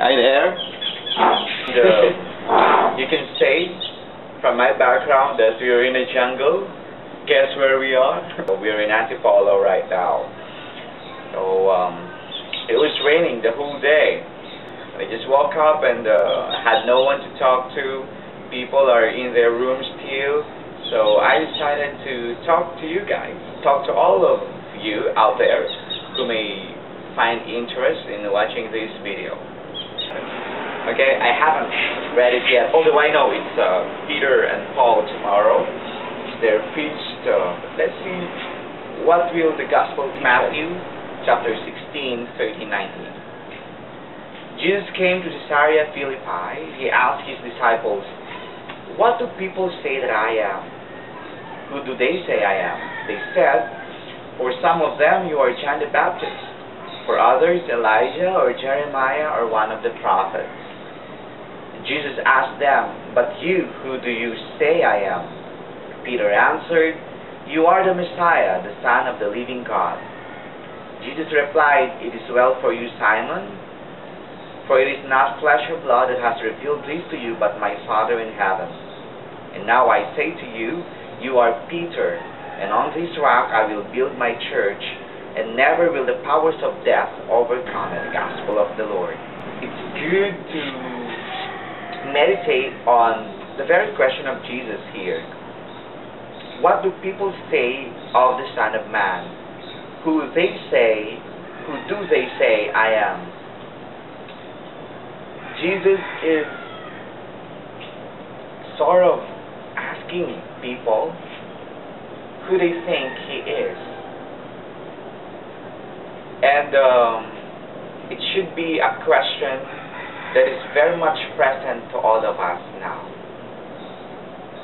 Hi there. You can say from my background that we are in a jungle. Guess where we are? We are in Antipolo right now. So it was raining the whole day. I just woke up and had no one to talk to. People are in their rooms still. So I decided to talk to you guys. Talk to all of you out there who may find interest in watching this video. Okay, I haven't read it yet, although I know it's Peter and Paul tomorrow. It's their feast. Let's see, what will the Gospel teach us? Matthew chapter 16, 13, 19. Jesus came to Caesarea Philippi. He asked his disciples, "What do people say that I am? Who do they say I am?" They said, "For some of them you are John the Baptist, for others Elijah or Jeremiah or one of the prophets." Jesus asked them, "But you, who do you say I am?" Peter answered, "You are the Messiah, the Son of the living God." Jesus replied, "It is well for you, Simon, for it is not flesh or blood that has revealed this to you, but my Father in heaven. And now I say to you, you are Peter, and on this rock I will build my church, and never will the powers of death overcome it." The Gospel of the Lord. It's good to meditate on the very question of Jesus here. What do people say of the Son of Man? Who do they say I am? Jesus is sort of asking people who they think he is. And it should be a question that is very much present to all of us now.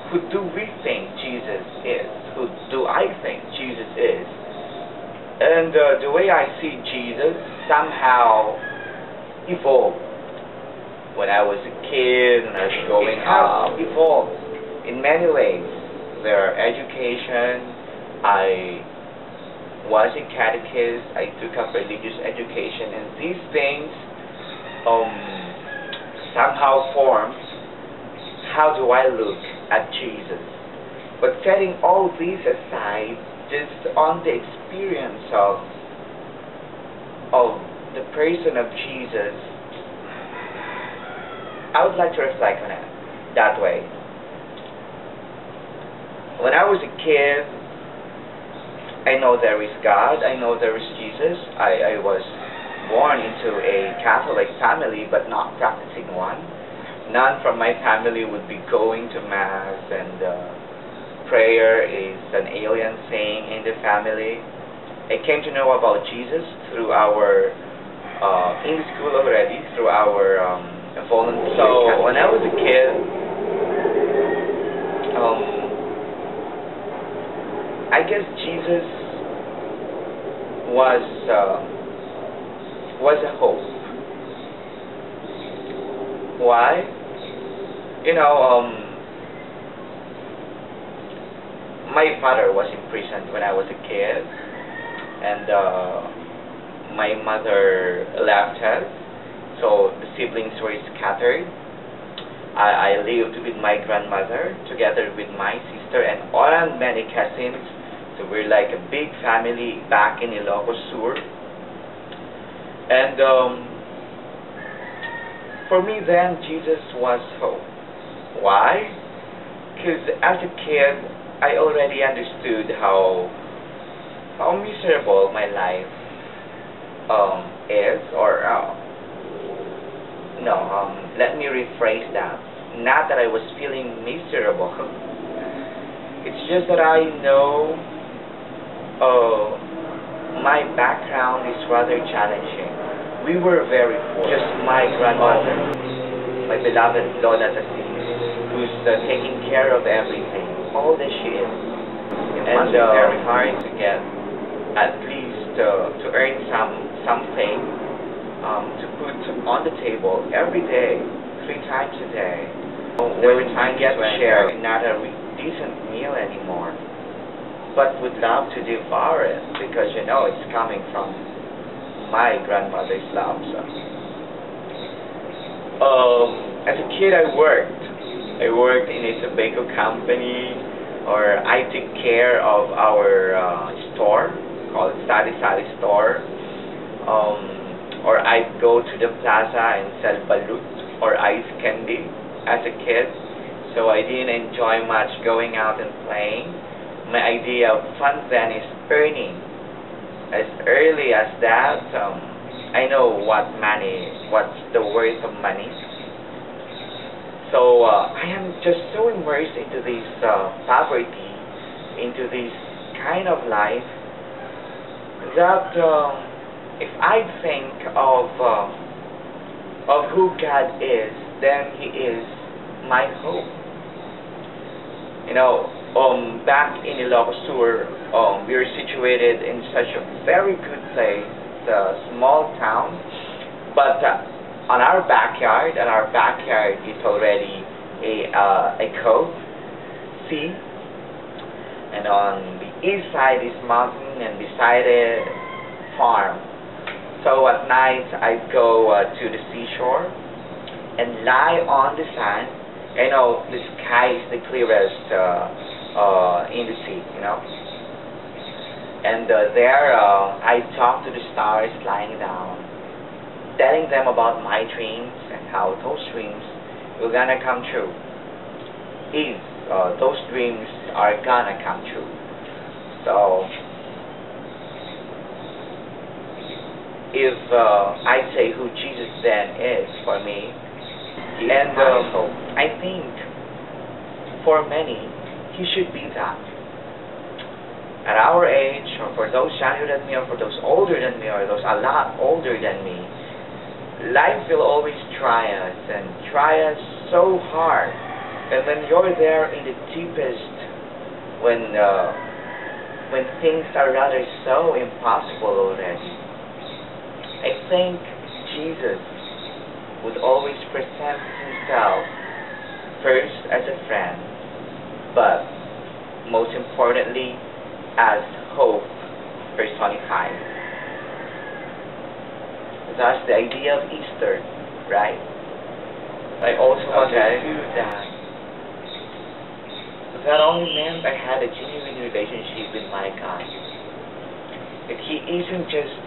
Who do we think Jesus is? Who do I think Jesus is? And the way I see Jesus somehow evolved. When I was a kid and I was growing up, evolved in many ways. Their education, I was a catechist, I took up religious education, and these things somehow formed how do I look at Jesus. But setting all these aside, just on the experience of the person of Jesus, I would like to reflect on it that way. When I was a kid, I know there is God, I know there is Jesus. I was born into a Catholic family, but not practicing one. None from my family would be going to Mass, and prayer is an alien thing in the family. I came to know about Jesus through our, in the school already, through our volunteer. So when I was a kid, I guess Jesus was a hope. Why? You know, my father was imprisoned when I was a kid, and my mother left us, so the siblings were scattered. I lived with my grandmother together with my sister and many cousins, so we're like a big family back in Ilocos Sur. And for me then, Jesus was hope. Why? Because as a kid, I already understood how miserable my life is, or let me rephrase that. Not that I was feeling miserable. It's just that I know my background is rather challenging. We were very poor. Just my grandmother, my beloved Lola Tassi, who's taking care of everything, all that she is. It must be very hard to get, at least to earn something to put on the table every day, 3 times a day. There were times when share not a decent meal anymore, but would love to devour it because you know it's coming from my grandmother's love. So As a kid, I worked. I worked in a tobacco company, or I took care of our store called Sari Sari Store. Or I'd go to the plaza and sell balut or ice candy as a kid. So I didn't enjoy much going out and playing. My idea of fun then is earning. As early as that, I know what's the worth of money. So I am just so immersed into this poverty, into this kind of life, that if I think of who God is, then He is my hope. You know, back in Ilocos Sur, we are situated in such a very good place, a small town, but on our backyard, is already a cove, sea, and on the east side is mountain, and beside it, farm. So at night, I go to the seashore and lie on the sand. You know, the sky is the clearest in the sea, you know. And there, I talk to the stars lying down, telling them about my dreams and how those dreams will gonna come true. If those dreams are gonna come true. So, if I say who Jesus then is for me, and I think for many, He should be that. At our age, or for those younger than me, or for those older than me, or those a lot older than me, life will always try us, and try us so hard. And when you're there in the deepest, when things are rather so impossible already, I think Jesus would always present Himself first as a friend, but most importantly as hope personified. That's the idea of Easter, right? I also understood that only meant I had a genuine relationship with my God. That He isn't just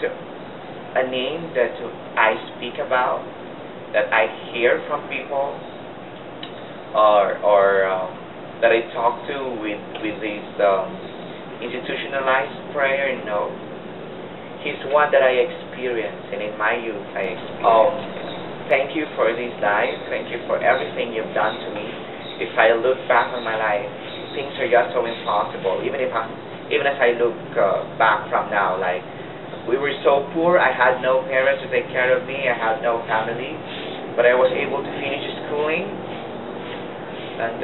a name that I speak about, that I hear from people, or that I talk to with this institutionalized prayer. No, He's one that I experience, and in my youth I experienced. Thank you for this life. Thank you for everything you've done to me. If I look back on my life, things are just so impossible. Even as I look back from now, like, we were so poor. I had no parents to take care of me. I had no family, but I was able to finish schooling, and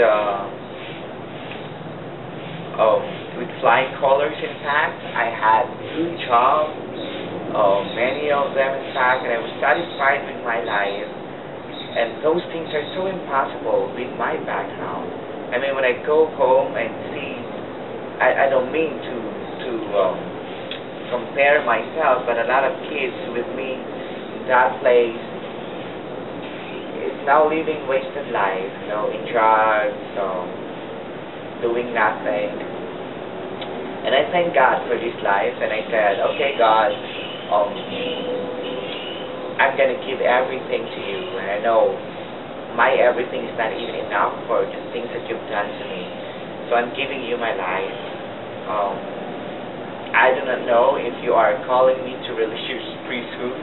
with flying colors. In fact, I had good jobs, many of them, in fact, and I was satisfied with my life. And those things are so impossible with my background. I mean, when I go home and see, I don't mean to compare myself, but a lot of kids with me in that place is now living wasted life, you know, in drugs, doing nothing. And I thank God for this life, and I said, okay, God, I'm going to give everything to you, and I know my everything is not even enough for the things that you've done to me. So I'm giving you my life. I do not know if you are calling me to religious priesthood,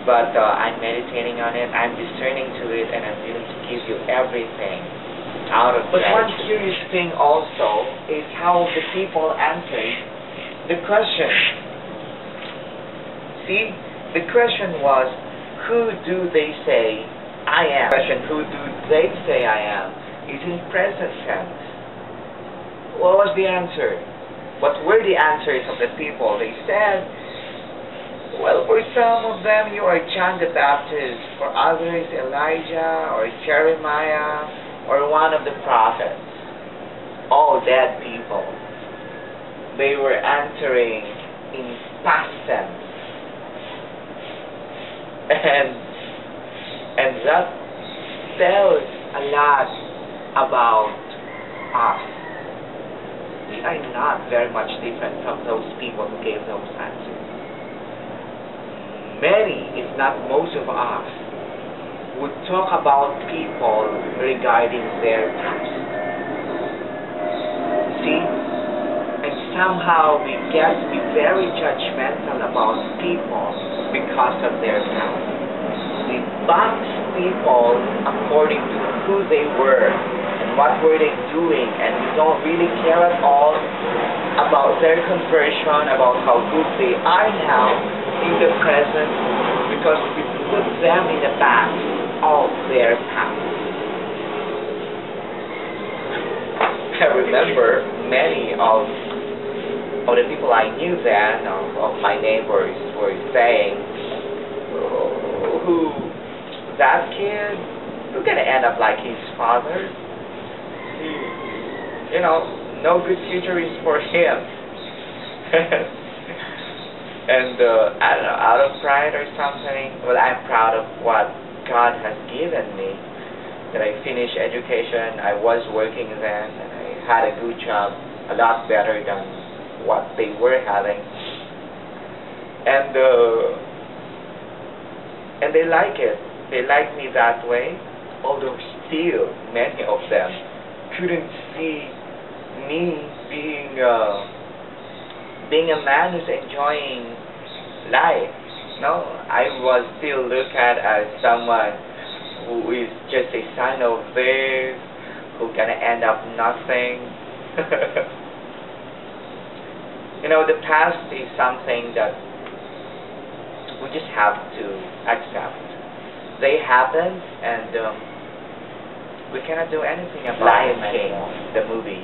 but I'm meditating on it, I'm discerning to it, and I'm willing to give you everything out of But one curious thing also is how the people answered the question. See, the question was, who do they say I am? The question, who do they say I am, is in present tense. What was the answer? What were the answers of the people? They said, well, for some of them you are John the Baptist, for others Elijah or Jeremiah or one of the prophets. All dead people. They were answering in past tense. And And that tells a lot about us. We are not very much different from those people who gave those answers. Many, if not most of us, would talk about people regarding their past. See? And somehow we get to be very judgmental about people because of their past. We box people according to who they were and what were they doing, and we don't really care at all about their conversion, about how good they are now in the present, because we put them in the back of their past. I remember many of the people I knew then, of my neighbors, were saying, who, that kid, who's gonna end up like his father? You know, no good future is for him. And I don't know, out of pride or something, well, I'm proud of what God has given me, that I finished education, I was working then, and I had a good job, a lot better than what they were having. And they like it. They like me that way, although still many of them couldn't see me being a man who's enjoying life. No, I was still looked at as someone who is just a son of theirs, who's gonna end up nothing. You know, the past is something that we just have to accept. They happened, and we cannot do anything about it. Lion King, the movie.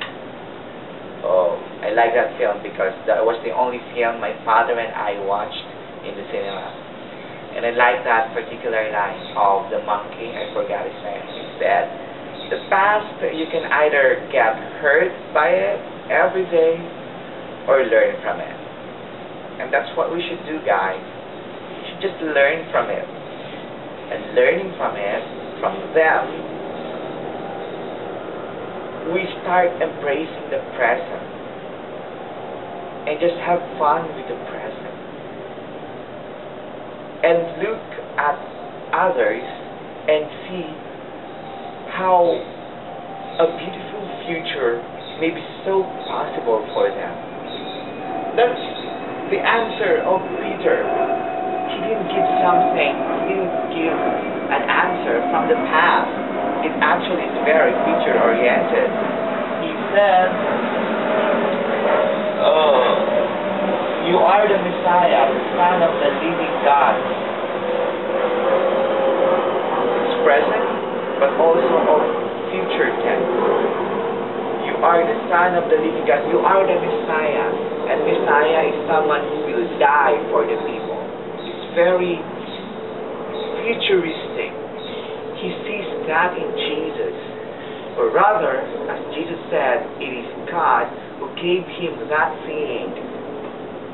Oh, I like that film because that was the only film my father and I watched in the cinema. And I like that particular line of the monkey. I forgot his name. He said, "The past, you can either get hurt by it every day or learn from it." And that's what we should do, guys. We should just learn from it. And learning from it, from them, we start embracing the present and just have fun with the present. And look at others and see how a beautiful future may be so possible for them. That's the answer of Peter. He didn't give something, he didn't give an answer from the past. It actually is very future-oriented. He said, "You are the Messiah, the Son of the living God." It's present, but also of future tense. You are the Son of the living God. You are the Messiah. And Messiah is someone who will die for the people. It's very futuristic. He sees that in Jesus. Or rather, as Jesus said, it is God who gave him that feeling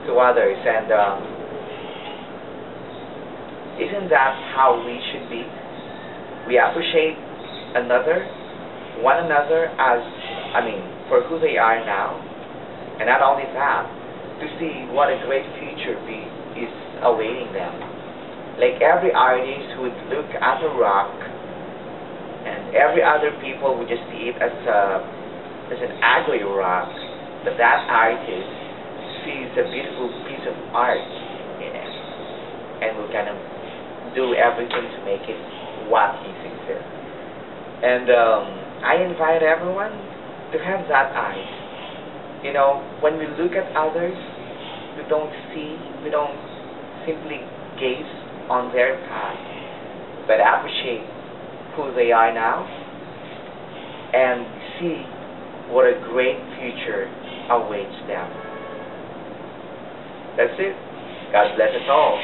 to others. And isn't that how we should be? We appreciate one another as, for who they are now. And not only that, to see what a great future is awaiting them. Like every artist would look at a rock, and every other people would just see it as an ugly rock, but that artist sees a beautiful piece of art in it, and will kind of do everything to make it what he sees it. And I invite everyone to have that eyes. You know, when we look at others, we don't simply gaze on their past, but appreciate who they are now and see what a great future awaits them. That's it. God bless us all.